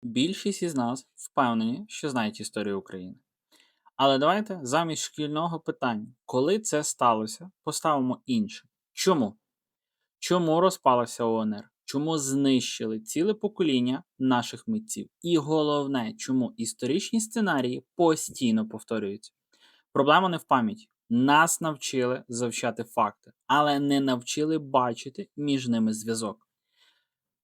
Більшість із нас впевнені, що знають історію України. Але давайте замість шкільного питання, коли це сталося, поставимо інше. Чому? Чому розпалася УНР? Чому знищили ціле покоління наших митців? І головне, чому історичні сценарії постійно повторюються? Проблема не в пам'яті. Нас навчили завчати факти, але не навчили бачити між ними зв'язок.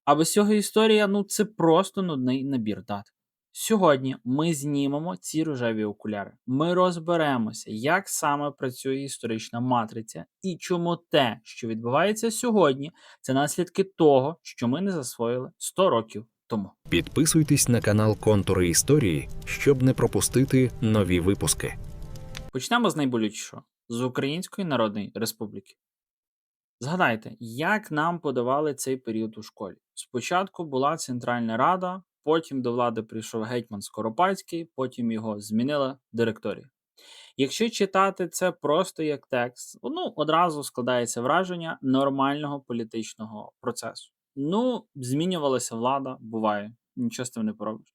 А без цього історія це просто нудний набір дат. Сьогодні ми знімемо ці рожеві окуляри. Ми розберемося, як саме працює історична матриця і чому те, що відбувається сьогодні, це наслідки того, що ми не засвоїли 100 років тому. Підписуйтесь на канал Контури історії, щоб не пропустити нові випуски. Почнемо з найболючішого – з Української Народної Республіки. Згадайте, як нам подавали цей період у школі. Спочатку була Центральна Рада, потім до влади прийшов гетьман Скоропадський, потім його змінила директорія. Якщо читати це просто як текст, одразу складається враження нормального політичного процесу. Змінювалася влада, буває, нічого з тим не поробиш.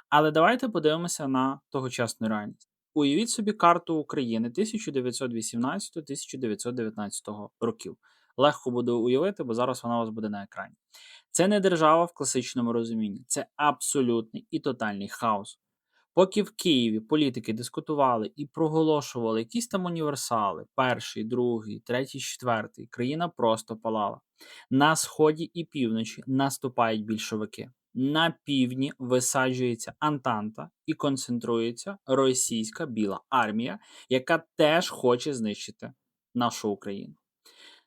Але давайте подивимося на тогочасну реальність. Уявіть собі карту України 1918-1919 років. Легко буде уявити, бо зараз вона у вас буде на екрані. Це не держава в класичному розумінні, це абсолютний і тотальний хаос. Поки в Києві політики дискутували і проголошували якісь там універсали, перший, другий, третій, четвертий, країна просто палала. На сході і півночі наступають більшовики. На півдні висаджується Антанта і концентрується російська Біла армія, яка теж хоче знищити нашу Україну.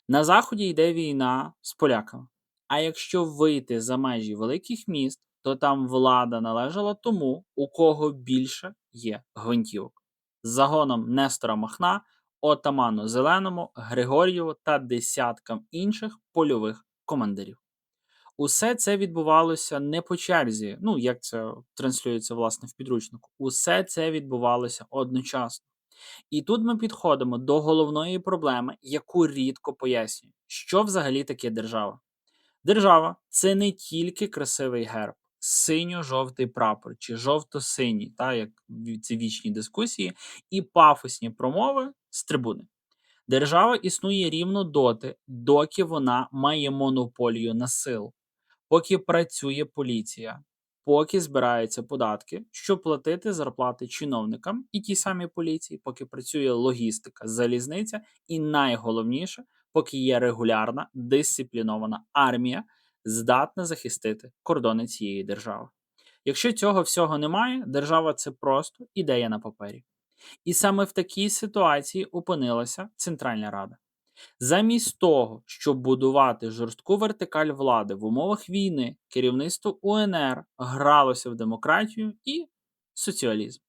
На заході йде війна з поляками. А якщо вийти за межі великих міст, то там влада належала тому, у кого більше є гвинтівок. З загоном Нестора Махна, отаману Зеленому, Григор'єву та десяткам інших польових командирів. Усе це відбувалося не по черзі, як це транслюється, власне, в підручнику. Усе це відбувалося одночасно. І тут ми підходимо до головної проблеми, яку рідко пояснюють. Що взагалі таке держава? Держава – це не тільки красивий герб, синьо-жовтий прапор чи жовто-синій, як ці вічні дискусії, і пафосні промови з трибуни. Держава існує рівно доти, доки вона має монополію на силу, поки працює поліція, поки збираються податки, щоб платити зарплати чиновникам і тій самій поліції, поки працює логістика, залізниця і найголовніше, поки є регулярна, дисциплінована армія, здатна захистити кордони цієї держави. Якщо цього всього немає, держава – це просто ідея на папері. І саме в такій ситуації опинилася Центральна Рада. Замість того, щоб будувати жорстку вертикаль влади в умовах війни, керівництво УНР гралося в демократію і соціалізм.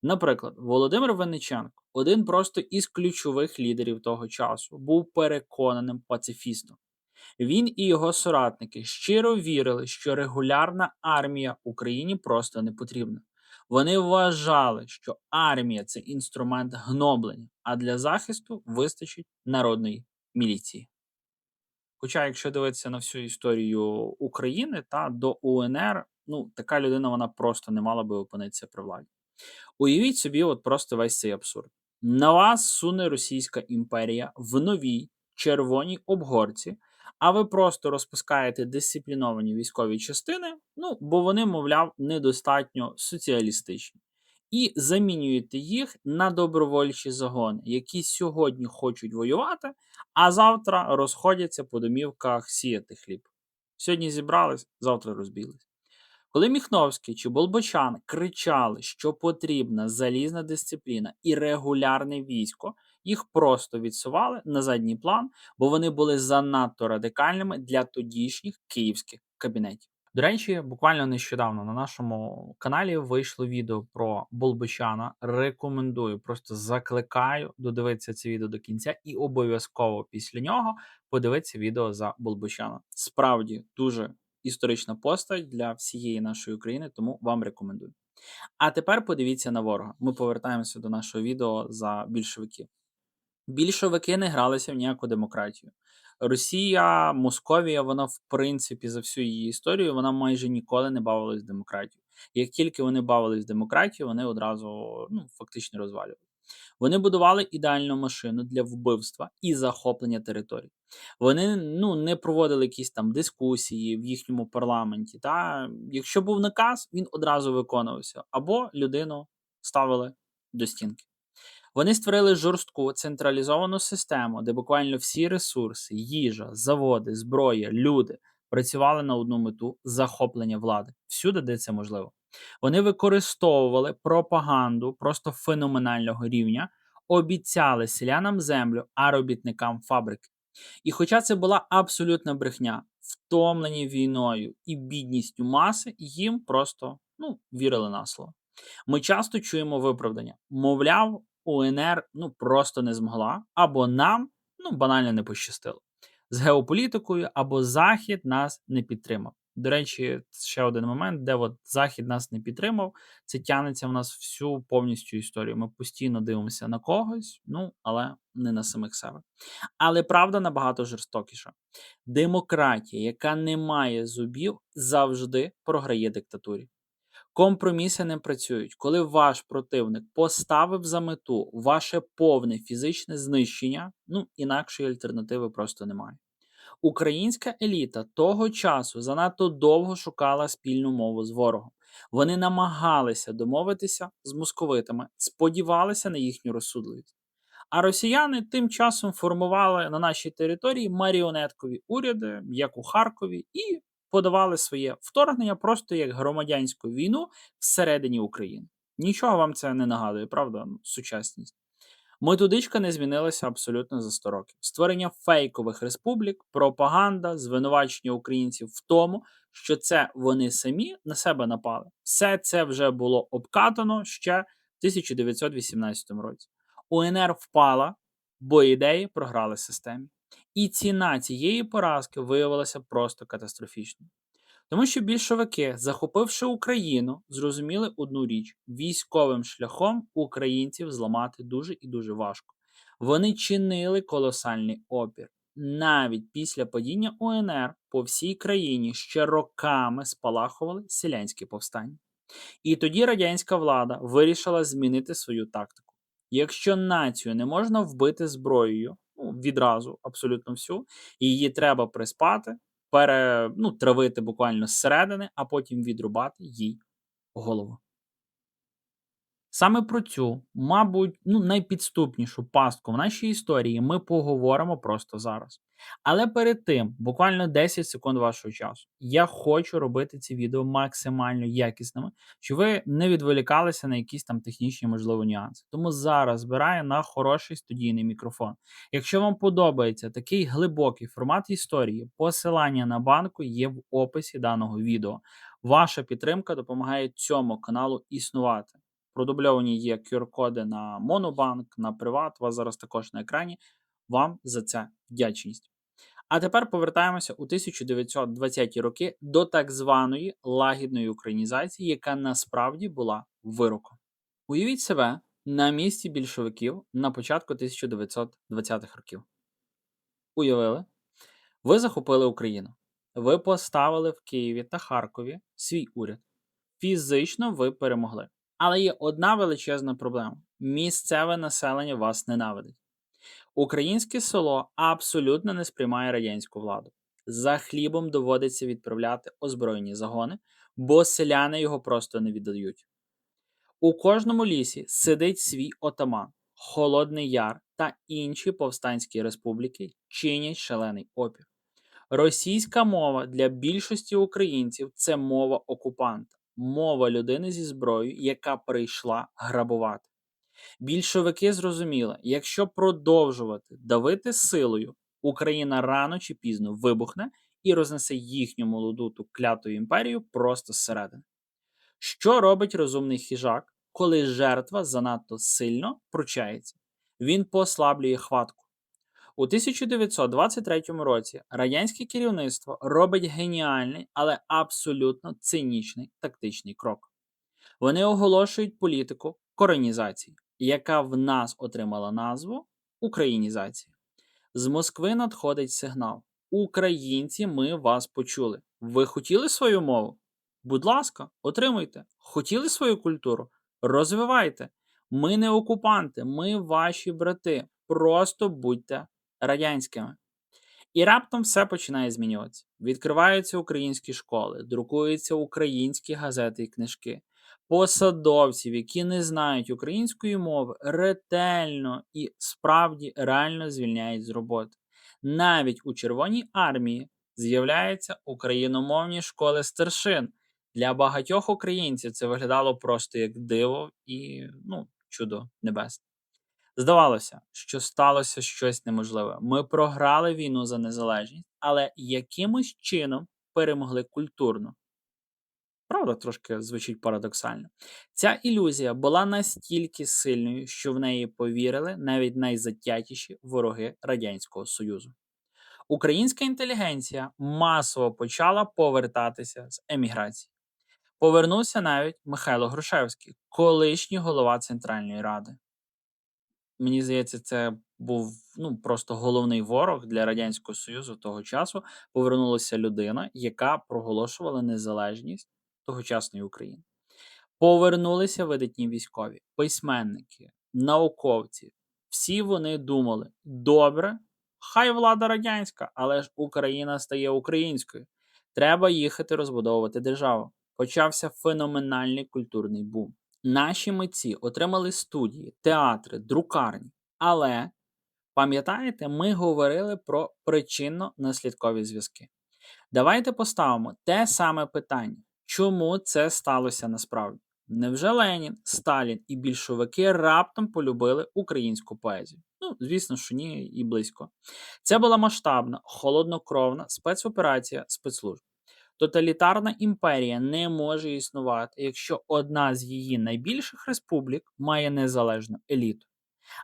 Наприклад, Володимир Винниченко, один просто із ключових лідерів того часу, був переконаним пацифістом. Він і його соратники щиро вірили, що регулярна армія Україні просто не потрібна. Вони вважали, що армія – це інструмент гноблення, а для захисту вистачить народної міліції. Хоча, якщо дивитися на всю історію України до УНР, така людина вона просто не мала би опинитися при владі. Уявіть собі просто весь цей абсурд. На вас суне Російська імперія в новій червоній обгорці, а ви просто розпускаєте дисципліновані військові частини, бо вони, мовляв, недостатньо соціалістичні. І замінюєте їх на добровольчі загони, які сьогодні хочуть воювати, а завтра розходяться по домівках сіяти хліб. Сьогодні зібрались, завтра розбіглись. Коли Міхновський чи Болбочан кричали, що потрібна залізна дисципліна і регулярне військо, їх просто відсували на задній план, бо вони були занадто радикальними для тодішніх київських кабінетів. До речі, буквально нещодавно на нашому каналі вийшло відео про Болбочана. Рекомендую, просто закликаю додивитися це відео до кінця і обов'язково після нього подивитися відео за Болбочана. Справді дуже історична постать для всієї нашої України, тому вам рекомендую. А тепер подивіться на ворога. Ми повертаємося до нашого відео за більшовиків. Більшовики не гралися в ніяку демократію. Росія, Московія, вона в принципі за всю її історію вона майже ніколи не бавилась демократією. Як тільки вони бавились демократією, вони одразу фактично розвалювали. Вони будували ідеальну машину для вбивства і захоплення територій. Вони не проводили якісь там дискусії в їхньому парламенті. Якщо був наказ, він одразу виконувався, або людину ставили до стінки. Вони створили жорстку централізовану систему, де буквально всі ресурси, їжа, заводи, зброя, люди працювали на одну мету захоплення влади всюди, де це можливо. Вони використовували пропаганду просто феноменального рівня, обіцяли селянам землю, а робітникам фабрики. І хоча це була абсолютна брехня, втомлені війною і бідністю маси, їм просто вірили на слово. Ми часто чуємо виправдання. Мовляв, УНР просто не змогла, або нам банально не пощастило. З геополітикою, або Захід нас не підтримав. До речі, ще один момент, де Захід нас не підтримав, це тягнеться в нас всю повністю історію. Ми постійно дивимося на когось, але не на самих себе. Але правда набагато жорстокіша. Демократія, яка не має зубів, завжди програє диктатурі. Компроміси не працюють. Коли ваш противник поставив за мету ваше повне фізичне знищення, інакшої альтернативи просто немає. Українська еліта того часу занадто довго шукала спільну мову з ворогом. Вони намагалися домовитися з московитами, сподівалися на їхню розсудливість. А росіяни тим часом формували на нашій території маріонеткові уряди, як у Харкові, і подавали своє вторгнення просто як громадянську війну всередині України. Нічого вам це не нагадує, правда? Сучасність. Методичка не змінилася абсолютно за 100 років. Створення фейкових республік, пропаганда, звинувачення українців в тому, що це вони самі на себе напали. Все це вже було обкатано ще в 1918 році. УНР впала, бо ідеї програли системі. І ціна цієї поразки виявилася просто катастрофічною. Тому що більшовики, захопивши Україну, зрозуміли одну річ: військовим шляхом українців зламати дуже і дуже важко. Вони чинили колосальний опір. Навіть після падіння УНР по всій країні ще роками спалахували селянські повстання. І тоді радянська влада вирішила змінити свою тактику. Якщо націю не можна вбити зброєю, відразу абсолютно всю, її треба приспати, травити буквально зсередини, а потім відрубати їй голову. Саме про цю, мабуть, найпідступнішу пастку в нашій історії ми поговоримо просто зараз. Але перед тим, буквально 10 секунд вашого часу, я хочу робити ці відео максимально якісними, щоб ви не відволікалися на якісь там технічні, можливо, нюанси. Тому зараз збираю на хороший студійний мікрофон. Якщо вам подобається такий глибокий формат історії, посилання на банку є в описі даного відео. Ваша підтримка допомагає цьому каналу існувати. Продубльовані є QR-коди на Монобанк, на Приват, у вас зараз також на екрані. Вам за це вдячність. А тепер повертаємося у 1920-ті роки до так званої лагідної українізації, яка насправді була вироком. Уявіть себе на місці більшовиків на початку 1920-х років. Уявили? Ви захопили Україну. Ви поставили в Києві та Харкові свій уряд. Фізично ви перемогли. Але є одна величезна проблема. Місцеве населення вас ненавидить. Українське село абсолютно не сприймає радянську владу. За хлібом доводиться відправляти озброєні загони, бо селяни його просто не віддають. У кожному лісі сидить свій отаман, Холодний Яр та інші повстанські республіки чинять шалений опір. Російська мова для більшості українців – це мова окупанта. Мова людини зі зброєю, яка прийшла грабувати. Більшовики зрозуміли, якщо продовжувати давити силою, Україна рано чи пізно вибухне і рознесе їхню молоду ту кляту імперію просто зсередини. Що робить розумний хижак, коли жертва занадто сильно пручається? Він послаблює хватку. У 1923 році радянське керівництво робить геніальний, але абсолютно цинічний тактичний крок. Вони оголошують політику коронізації, яка в нас отримала назву українізація. З Москви надходить сигнал. Українці, ми вас почули. Ви хотіли свою мову? Будь ласка, отримуйте. Хотіли свою культуру? Розвивайте. Ми не окупанти, ми ваші брати. Просто будьте радянськими. І раптом все починає змінюватися. Відкриваються українські школи, друкуються українські газети і книжки. Посадовців, які не знають української мови, ретельно і справді реально звільняють з роботи. Навіть у Червоній армії з'являються україномовні школи старшин. Для багатьох українців це виглядало просто як диво і чудо небесне. Здавалося, що сталося щось неможливе. Ми програли війну за незалежність, але якимось чином перемогли культурно. Правда, трошки звучить парадоксально. Ця ілюзія була настільки сильною, що в неї повірили навіть найзатятіші вороги Радянського Союзу. Українська інтелігенція масово почала повертатися з еміграції. Повернувся навіть Михайло Грушевський, колишній голова Центральної Ради. Мені здається, це був просто головний ворог для Радянського Союзу того часу. Повернулася людина, яка проголошувала незалежність тогочасної України. Повернулися видатні військові, письменники, науковці. Всі вони думали: добре, хай влада радянська, але ж Україна стає українською. Треба їхати розбудовувати державу. Почався феноменальний культурний бум. Наші митці отримали студії, театри, друкарні. Але, пам'ятаєте, ми говорили про причинно-наслідкові зв'язки. Давайте поставимо те саме питання. Чому це сталося насправді? Невже Ленін, Сталін і більшовики раптом полюбили українську поезію? Звісно, що ні, і близько. Це була масштабна, холоднокровна спецоперація спецслужб. Тоталітарна імперія не може існувати, якщо одна з її найбільших республік має незалежну еліту.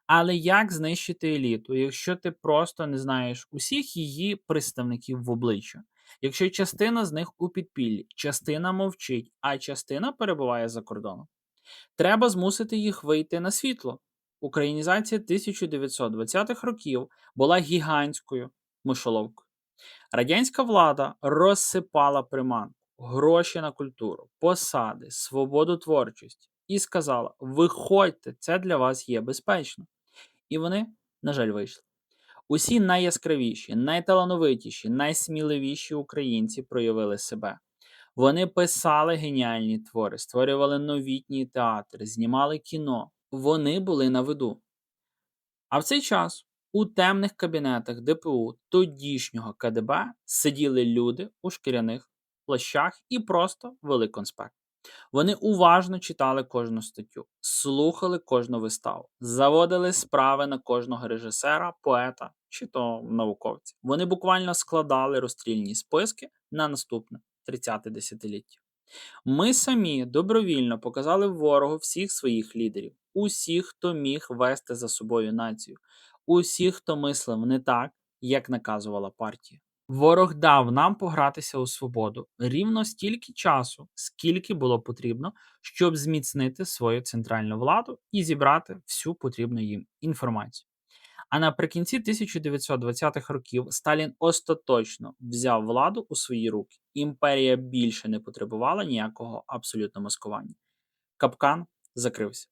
Але як знищити еліту, якщо ти просто не знаєш усіх її представників в обличчя? Якщо частина з них у підпіллі, частина мовчить, а частина перебуває за кордоном? Треба змусити їх вийти на світло. Українізація 1920-х років була гігантською мишоловкою. Радянська влада розсипала приманку, гроші на культуру, посади, свободу творчості і сказала: виходьте, це для вас є безпечно. І вони, на жаль, вийшли. Усі найяскравіші, найталановитіші, найсміливіші українці проявили себе. Вони писали геніальні твори, створювали новітні театри, знімали кіно. Вони були на виду. А в цей час у темних кабінетах ДПУ тодішнього КДБ сиділи люди у шкіряних плащах і просто вели конспект. Вони уважно читали кожну статтю, слухали кожну виставу, заводили справи на кожного режисера, поета чи то науковця. Вони буквально складали розстрільні списки на наступне 30-те десятиліття. Ми самі добровільно показали ворогу всіх своїх лідерів, усіх, хто міг вести за собою націю, усіх, хто мислив не так, як наказувала партія. Ворог дав нам погратися у свободу рівно стільки часу, скільки було потрібно, щоб зміцнити свою центральну владу і зібрати всю потрібну їм інформацію. А наприкінці 1920-х років Сталін остаточно взяв владу у свої руки. Імперія більше не потребувала ніякого абсолютно маскування. Капкан закрився.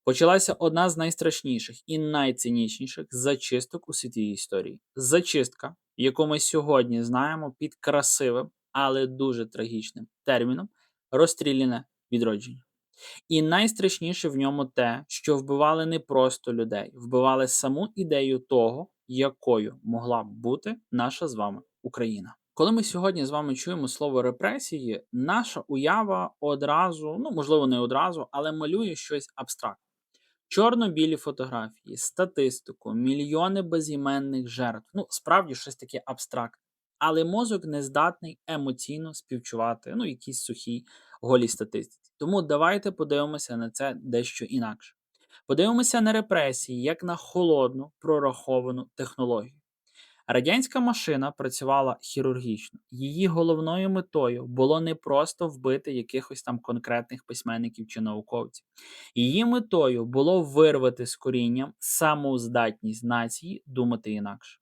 Почалася одна з найстрашніших і найцинічніших зачисток у світовій історії. Зачистка, яку ми сьогодні знаємо під красивим, але дуже трагічним терміном «розстріляне відродження». І найстрашніше в ньому те, що вбивали не просто людей, вбивали саму ідею того, якою могла б бути наша з вами Україна. Коли ми сьогодні з вами чуємо слово репресії, наша уява одразу, можливо не одразу, але малює щось абстрактне. Чорно-білі фотографії, статистику, мільйони безіменних жертв. Справді щось таке абстрактне. Але мозок не здатний емоційно співчувати якійсь сухій голій статистиці. Тому давайте подивимося на це дещо інакше. Подивимося на репресії як на холодну, прораховану технологію. Радянська машина працювала хірургічно. Її головною метою було не просто вбити якихось там конкретних письменників чи науковців. Її метою було вирвати з корінням самоздатність нації думати інакше.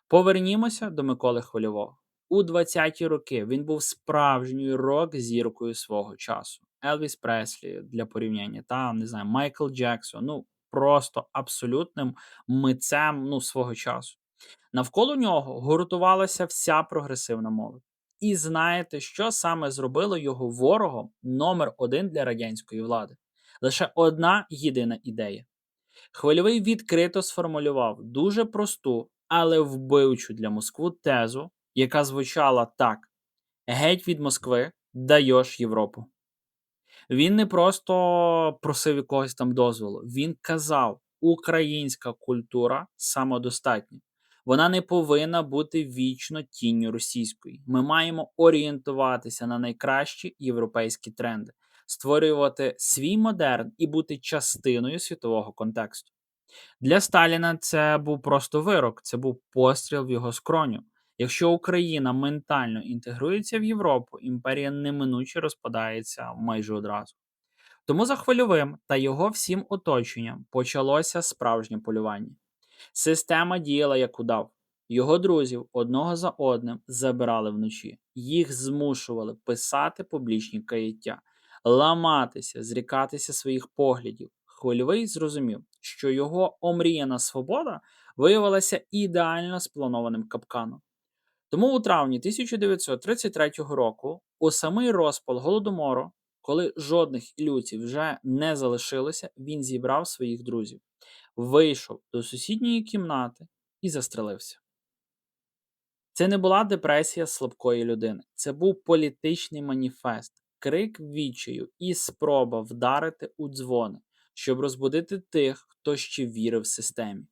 Повернімося до Миколи Хвильового. У 20-ті роки він був справжньою рок-зіркою свого часу. Елвіс Преслі для порівняння, та не знаю, Майкл Джексон. Ну просто абсолютним митцем свого часу. Навколо нього гуртувалася вся прогресивна молодь. І знаєте, що саме зробило його ворогом номер один для радянської влади? Лише одна єдина ідея. Хвильовий відкрито сформулював дуже просту, але вбивчу для Москви тезу, яка звучала так: геть від Москви, даєш Європу. Він не просто просив якогось там дозволу, він казав, українська культура самодостатня. Вона не повинна бути вічно тінню російської. Ми маємо орієнтуватися на найкращі європейські тренди, створювати свій модерн і бути частиною світового контексту. Для Сталіна це був просто вирок, це був постріл в його скроню. Якщо Україна ментально інтегрується в Європу, імперія неминуче розпадається майже одразу. Тому за Хвильовим та його всім оточенням почалося справжнє полювання. Система діяла як удав. Його друзів одного за одним забирали вночі. Їх змушували писати публічні каяття, ламатися, зрікатися своїх поглядів. Хвильовий зрозумів, що його омріяна свобода виявилася ідеально спланованим капканом. Тому у травні 1933 року, у самий розпал Голодомору, коли жодних ілюзій вже не залишилося, він зібрав своїх друзів, вийшов до сусідньої кімнати і застрелився. Це не була депресія слабкої людини, це був політичний маніфест, крик відчаю і спроба вдарити у дзвони, щоб розбудити тих, хто ще вірив системі.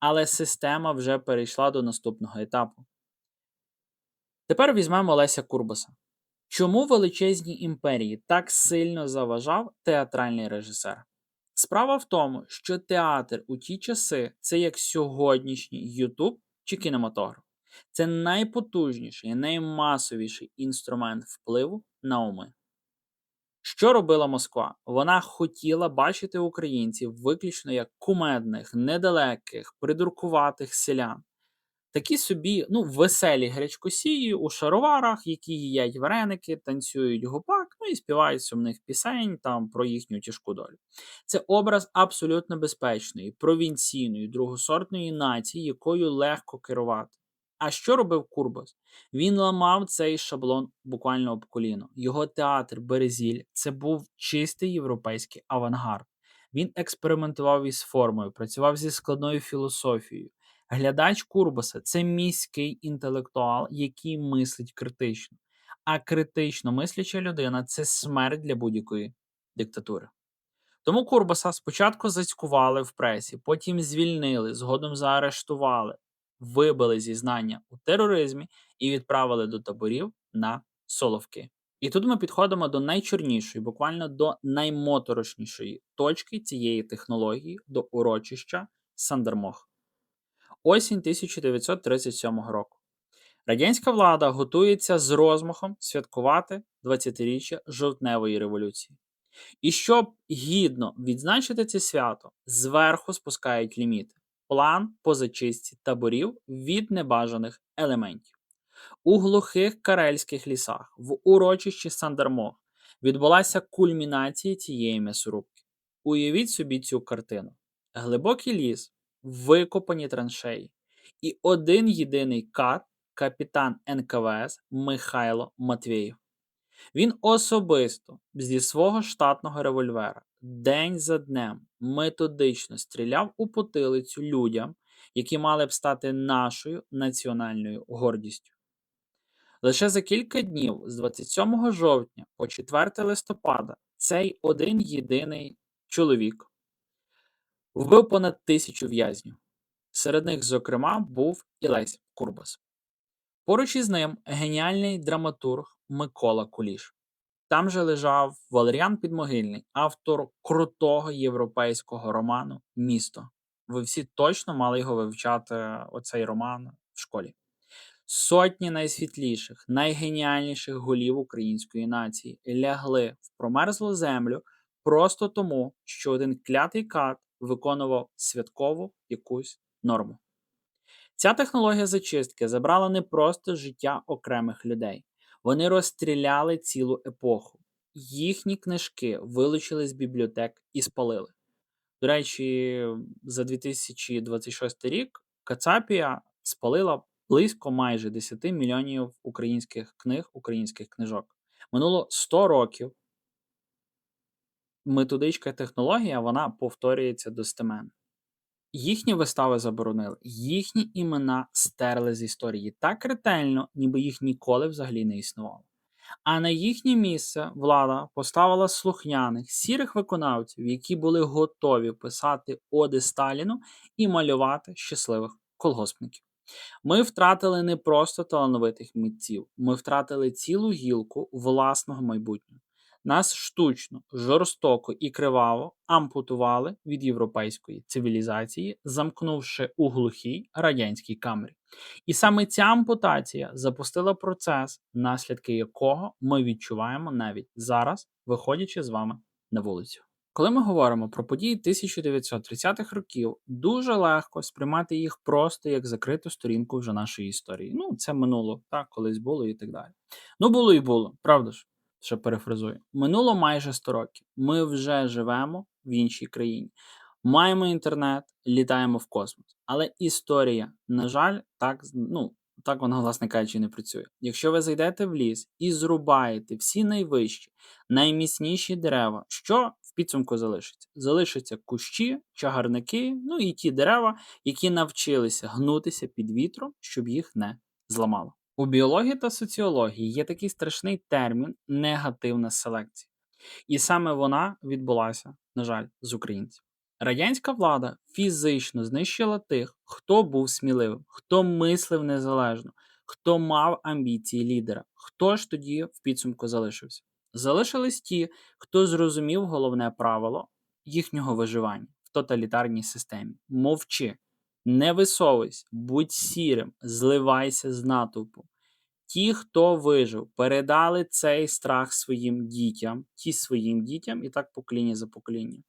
Але система вже перейшла до наступного етапу. Тепер візьмемо Леся Курбаса. Чому величезній імперії так сильно заважав театральний режисер? Справа в тому, що театр у ті часи це як сьогоднішній Ютуб чи кінематограф. Це найпотужніший, наймасовіший інструмент впливу на уми. Що робила Москва? Вона хотіла бачити українців виключно як кумедних, недалеких, придуркуватих селян. Такі собі, веселі гречкосії у шароварах, які їдять вареники, танцюють гопак, і співають сумних пісень там про їхню тяжку долю. Це образ абсолютно безпечної, провінційної, другосортної нації, якою легко керувати. А що робив Курбас? Він ламав цей шаблон буквально об коліно. Його театр «Березіль» – це був чистий європейський авангард. Він експериментував із формою, працював зі складною філософією. Глядач Курбаса – це міський інтелектуал, який мислить критично. А критично мисляча людина – це смерть для будь-якої диктатури. Тому Курбаса спочатку зацькували в пресі, потім звільнили, згодом заарештували, вибили зізнання у тероризмі і відправили до таборів на Соловки. І тут ми підходимо до найчорнішої, буквально до наймоторошнішої точки цієї технології, до урочища Сандермох. Осінь 1937 року. Радянська влада готується з розмахом святкувати 20-річчя жовтневої революції. І щоб гідно відзначити це свято, зверху спускають ліміти. План по зачистці таборів від небажаних елементів. У глухих карельських лісах, в урочищі Сандермох, відбулася кульмінація цієї м'ясорубки. Уявіть собі цю картину. Глибокий ліс, викопані траншеї. І один єдиний кат, капітан НКВС Михайло Матвєєв. Він особисто зі свого штатного револьвера день за днем методично стріляв у потилицю людям, які мали б стати нашою національною гордістю. Лише за кілька днів з 27 жовтня по 4 листопада цей один єдиний чоловік вбив понад 1000 в'язнів. Серед них, зокрема, був і Лесь Курбас. Поруч із ним геніальний драматург Микола Куліш. Там же лежав Валеріан Підмогильний, автор крутого європейського роману «Місто». Ви всі точно мали його вивчати, оцей роман, в школі. Сотні найсвітліших, найгеніальніших голів української нації лягли в промерзлу землю просто тому, що один клятий кат виконував святкову якусь норму. Ця технологія зачистки забрала не просто життя окремих людей. Вони розстріляли цілу епоху. Їхні книжки вилучили з бібліотек і спалили. До речі, за 2026 рік Кацапія спалила близько майже 10 мільйонів українських книг, українських книжок. Минуло 100 років. Методичка і технологія, вона повторюється достеменно. Їхні вистави заборонили, їхні імена стерли з історії так ретельно, ніби їх ніколи взагалі не існувало. А на їхнє місце влада поставила слухняних, сірих виконавців, які були готові писати оди Сталіну і малювати щасливих колгоспників. Ми втратили не просто талановитих митців, ми втратили цілу гілку власного майбутнього. Нас штучно, жорстоко і криваво ампутували від європейської цивілізації, замкнувши у глухій радянській камері. І саме ця ампутація запустила процес, наслідки якого ми відчуваємо навіть зараз, виходячи з вами на вулицю. Коли ми говоримо про події 1930-х років, дуже легко сприймати їх просто як закриту сторінку вже нашої історії. Ну, це минуло, так, колись було і так далі. Ну, було і було, правда ж? Ще перефразую. Минуло майже 100 років. Ми вже живемо в іншій країні. Маємо інтернет, літаємо в космос. Але історія, на жаль, так вона, власне кажучи, не працює. Якщо ви зайдете в ліс і зрубаєте всі найвищі, найміцніші дерева, що в підсумку залишиться? Залишаться кущі, чагарники, ну і ті дерева, які навчилися гнутися під вітром, щоб їх не зламало. У біології та соціології є такий страшний термін негативна селекція. І саме вона відбулася, на жаль, з українців. Радянська влада фізично знищила тих, хто був сміливим, хто мислив незалежно, хто мав амбіції лідера. Хто ж тоді в підсумку залишився? Залишились ті, хто зрозумів головне правило їхнього виживання в тоталітарній системі. Мовчи, не висовуйся, будь сірим, зливайся з натовпу. Ті, хто вижив, передали цей страх своїм дітям, своїм дітям і так покоління за поколінням.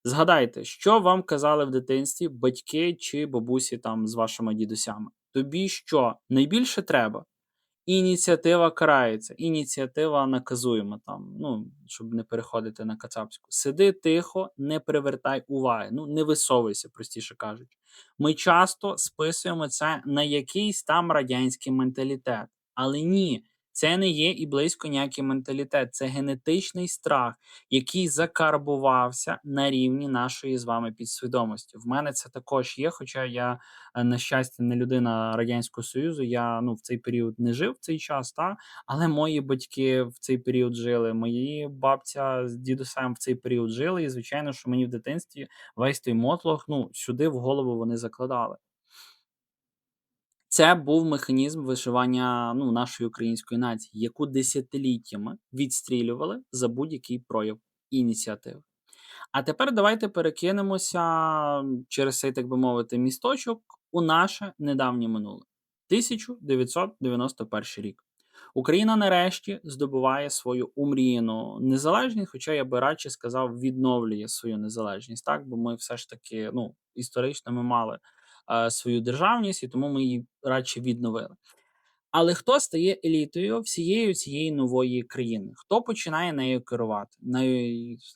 Згадайте, що вам казали в дитинстві батьки чи бабусі там з вашими дідусями. Тобі що найбільше треба? Ініціатива карається, ініціатива наказуємо там, щоб не переходити на кацапську. Сиди тихо, не привертай уваги, не висовуйся, простіше кажучи. Ми часто списуємо це на якийсь там радянський менталітет. Але ні, це не є і близько ніякий менталітет. Це генетичний страх, який закарбувався на рівні нашої з вами підсвідомості. В мене це також є, хоча я, на щастя, не людина Радянського Союзу, я в цей період не жив в цей час, але мої батьки в цей період жили, мої бабця з дідусем в цей період жили, і, звичайно, що мені в дитинстві весь той мотлох, сюди в голову вони закладали. Це був механізм виживання нашої української нації, яку десятиліттями відстрілювали за будь-який прояв ініціативи. А тепер давайте перекинемося через цей, так би мовити, місточок у наше недавнє минуле. 1991 рік. Україна нарешті здобуває свою умріяну незалежність, хоча я би радше сказав, відновлює свою незалежність, так? Бо ми все ж таки, історично ми мали свою державність, і тому ми її радше відновили. Але хто стає елітою всієї цієї нової країни? Хто починає нею керувати?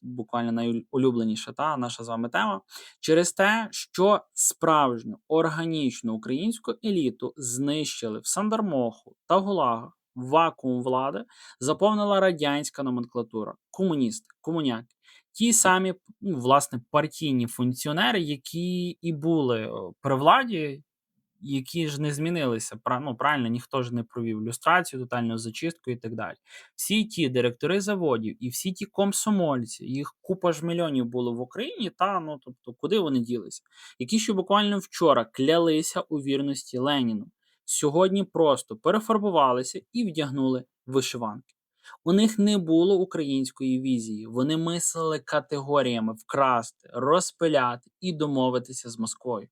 Буквально найулюбленіша наша з вами тема. Через те, що справжню органічну українську еліту знищили в Сандармоху та Гулагах, вакуум влади заповнила радянська номенклатура, комуністи, комуняки. Ті самі, власне, партійні функціонери, які і були при владі, які ж не змінилися. Правильно, ніхто ж не провів люстрацію, тотальну зачистку і так далі. Всі ті директори заводів і всі ті комсомольці, їх купа ж мільйонів було в Україні, тобто куди вони ділися? Які ще буквально вчора клялися у вірності Леніну, сьогодні просто перефарбувалися і вдягнули вишиванки. У них не було української візії, вони мислили категоріями вкрасти, розпиляти і домовитися з Москвою.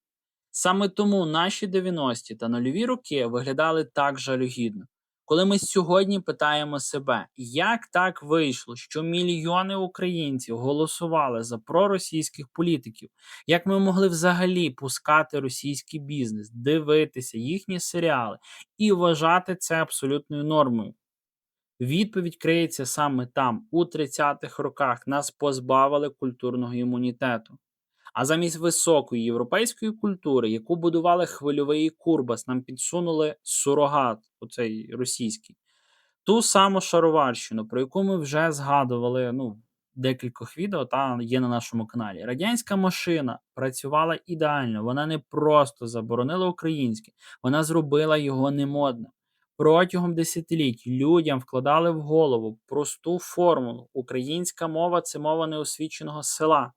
Саме тому наші 90-ті та нульові роки виглядали так жалюгідно. Коли ми сьогодні питаємо себе, як так вийшло, що мільйони українців голосували за проросійських політиків, як ми могли взагалі пускати російський бізнес, дивитися їхні серіали і вважати це абсолютною нормою? Відповідь криється саме там. У 30-х роках нас позбавили культурного імунітету. А замість високої європейської культури, яку будували Хвильовий і Курбас, нам підсунули сурогат, оцей російський. Ту саму шароварщину, про яку ми вже згадували, в декількох відео, та є на нашому каналі. Радянська машина працювала ідеально, вона не просто заборонила українське, вона зробила його немодним. Протягом десятиліть людям вкладали в голову просту формулу: українська мова – це мова неосвіченого села.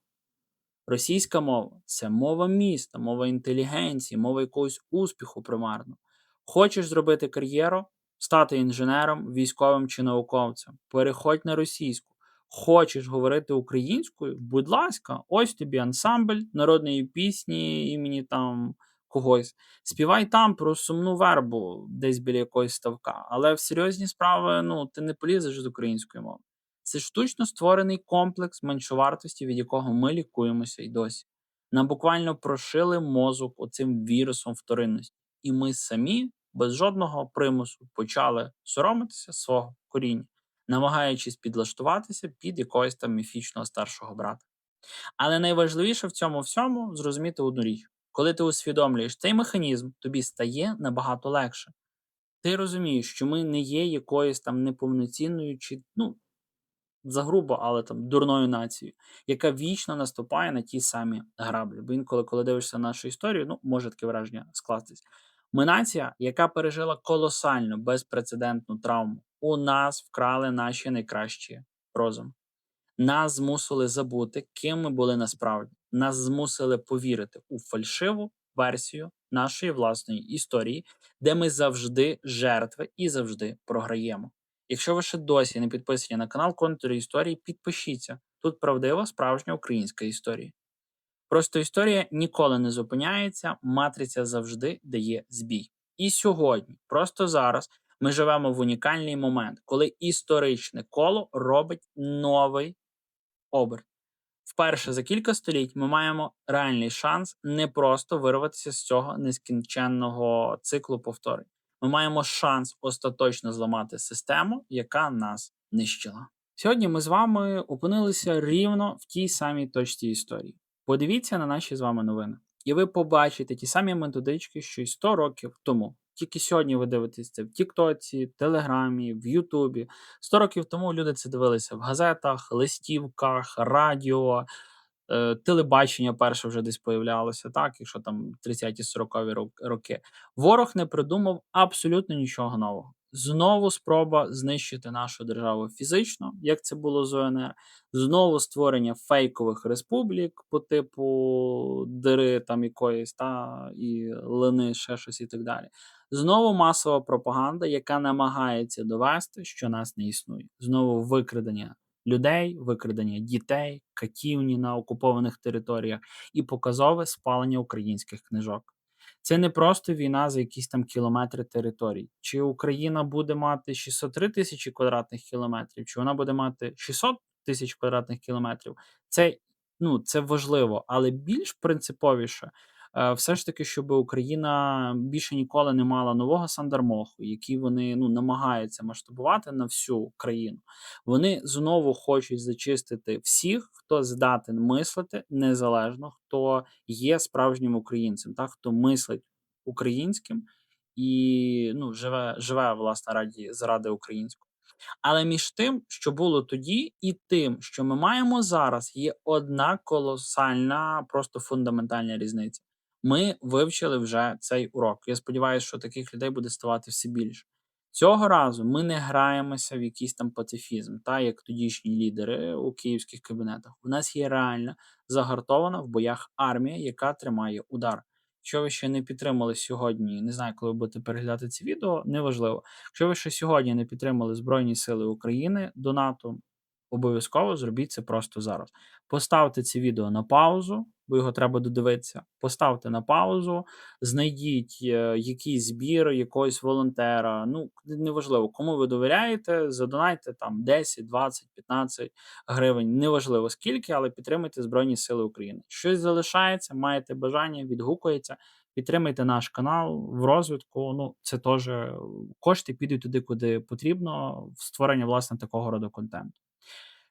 Російська мова – це мова міста, мова інтелігенції, мова якогось успіху примарно. Хочеш зробити кар'єру, стати інженером, військовим чи науковцем, переходь на російську. Хочеш говорити українською, будь ласка, ось тобі ансамбль народної пісні імені там когось. Співай там про сумну вербу десь біля якогось ставка. Але в серйозні справи, ти не полізеш з української мови. Це штучно створений комплекс меншовартості, від якого ми лікуємося й досі. Нам буквально прошили мозок оцим вірусом вторинності. І ми самі, без жодного примусу, почали соромитися свого коріння, намагаючись підлаштуватися під якогось там міфічного старшого брата. Але найважливіше в цьому всьому зрозуміти одну річ. Коли ти усвідомлюєш цей механізм, тобі стає набагато легше. Ти розумієш, що ми не є якоюсь там неповноцінною чи, загрубо, але там дурною нацією, яка вічно наступає на ті самі граблі. Бо інколи, коли дивишся на нашу історію, може таке враження скластись. Ми нація, яка пережила колосальну, безпрецедентну травму. У нас вкрали наші найкращі розум. Нас змусили забути, ким ми були насправді. Нас змусили повірити у фальшиву версію нашої власної історії, де ми завжди жертви і завжди програємо. Якщо ви ще досі не підписані на канал Контури історії, підпишіться. Тут правдива справжня українська історія. Просто історія ніколи не зупиняється, матриця завжди дає збій. І сьогодні, просто зараз, ми живемо в унікальний момент, коли історичне коло робить новий оберт. Вперше за кілька століть ми маємо реальний шанс не просто вирватися з цього нескінченного циклу повторень. Ми маємо шанс остаточно зламати систему, яка нас нищила. Сьогодні ми з вами опинилися рівно в тій самій точці історії. Подивіться на наші з вами новини. І ви побачите ті самі методички, що й 100 років тому. Тільки сьогодні ви дивитесь це в Тіктоці, Телеграмі, в Ютубі. 100 років тому люди це дивилися в газетах, листівках, радіо, телебачення перше вже десь появлялося, так, якщо там 30-40-ві роки. Ворог не придумав абсолютно нічого нового. Знову спроба знищити нашу державу фізично, як це було з УНР. Знову створення фейкових республік по типу Дири там якоїсь, і Лини, ще щось і так далі. Знову масова пропаганда, яка намагається довести, що нас не існує. Знову викрадення людей, викрадення дітей, катівні на окупованих територіях і показове спалення українських книжок. Це не просто війна за якісь там кілометри територій. Чи Україна буде мати 603 тисячі квадратних кілометрів, чи вона буде мати 600 тисяч квадратних кілометрів, це важливо, але більш принциповіше все ж таки, щоб Україна більше ніколи не мала нового Сандармоху, який вони намагаються масштабувати на всю країну. Вони знову хочуть зачистити всіх, хто здатен мислити незалежно, хто є справжнім українцем, хто мислить українським і живе власне заради українського. Але між тим, що було тоді, і тим, що ми маємо зараз, є одна колосальна, просто фундаментальна різниця. Ми вивчили вже цей урок. Я сподіваюся, що таких людей буде ставати все більше. Цього разу ми не граємося в якийсь там пацифізм, як тодішні лідери у київських кабінетах. У нас є реальна, загартована в боях армія, яка тримає удар. Якщо ви ще не підтримали сьогодні, не знаю, коли ви будете переглядати це відео, неважливо. Якщо ви ще сьогодні не підтримали Збройні Сили України донатом, обов'язково зробіть це просто зараз. Поставте це відео на паузу, бо його треба додивитися. Поставте на паузу, знайдіть якийсь збір якогось волонтера. Ну, неважливо, кому ви довіряєте, задонайте там 10, 20, 15 гривень. Неважливо скільки, але підтримайте Збройні Сили України. Щось залишається, маєте бажання, відгукується. Підтримайте наш канал в розвитку. Ну, це теж кошти підуть туди, куди потрібно, в створення власне такого роду контенту.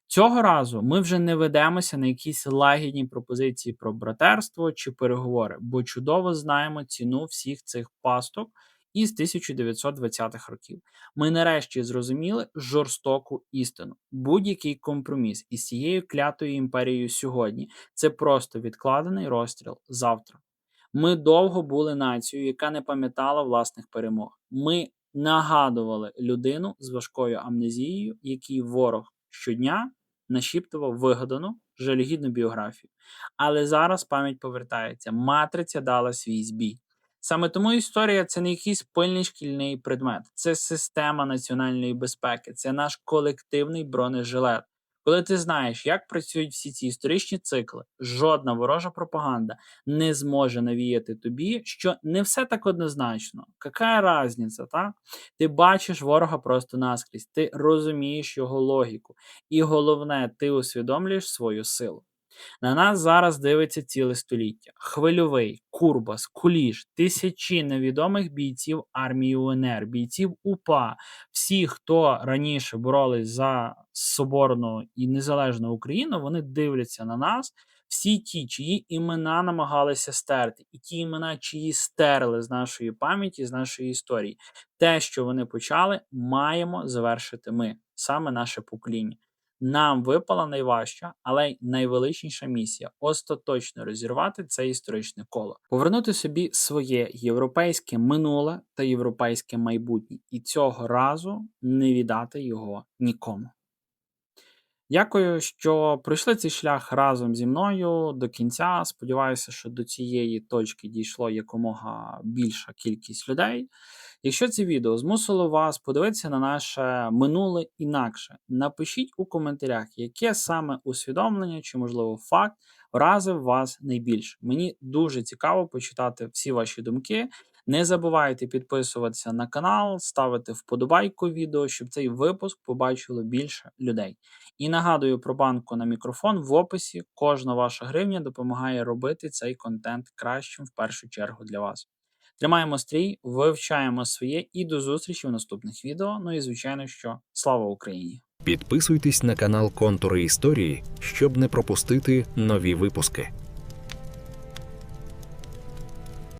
Цього разу ми вже не ведемося на якісь лагідні пропозиції про братерство чи переговори, бо чудово знаємо ціну всіх цих пасток із 1920-х років. Ми нарешті зрозуміли жорстоку істину. Будь-який компроміс із цією клятою імперією сьогодні це просто відкладений розстріл завтра. Ми довго були нацією, яка не пам'ятала власних перемог. Ми нагадували людину з важкою амнезією, який ворог щодня нашіптував вигадану, жалюгідну біографію. Але зараз пам'ять повертається. Матриця дала свій збій. Саме тому історія це не якийсь пильний шкільний предмет, це система національної безпеки, це наш колективний бронежилет. Коли ти знаєш, як працюють всі ці історичні цикли, жодна ворожа пропаганда не зможе навіяти тобі, що не все так однозначно. Яка різниця, так? Ти бачиш ворога просто наскрізь, ти розумієш його логіку. І головне, ти усвідомлюєш свою силу. На нас зараз дивиться ціле століття. Хвильовий, Курбас, Куліш, тисячі невідомих бійців армії УНР, бійців УПА, всі, хто раніше боролись за соборну і незалежну Україну, вони дивляться на нас. Всі ті, чиї імена намагалися стерти, і ті імена, чиї стерли з нашої пам'яті, з нашої історії. Те, що вони почали, маємо завершити ми, саме наше покоління. Нам випала найважча, але й найвеличніша місія остаточно розірвати це історичне коло, повернути собі своє європейське минуле та європейське майбутнє, і цього разу не віддати його нікому. Дякую, що пройшли цей шлях разом зі мною до кінця. Сподіваюся, що до цієї точки дійшло якомога більша кількість людей. Якщо це відео змусило вас подивитися на наше минуле інакше, напишіть у коментарях, яке саме усвідомлення чи, можливо, факт вразив вас найбільше. Мені дуже цікаво почитати всі ваші думки. Не забувайте підписуватися на канал, ставити вподобайку відео, щоб цей випуск побачило більше людей. І нагадую про банку на мікрофон в описі. Кожна ваша гривня допомагає робити цей контент кращим в першу чергу для вас. Тримаємо стрій, вивчаємо своє і до зустрічі в наступних відео. Ну і звичайно, що слава Україні! Підписуйтесь на канал Контури історії, щоб не пропустити нові випуски.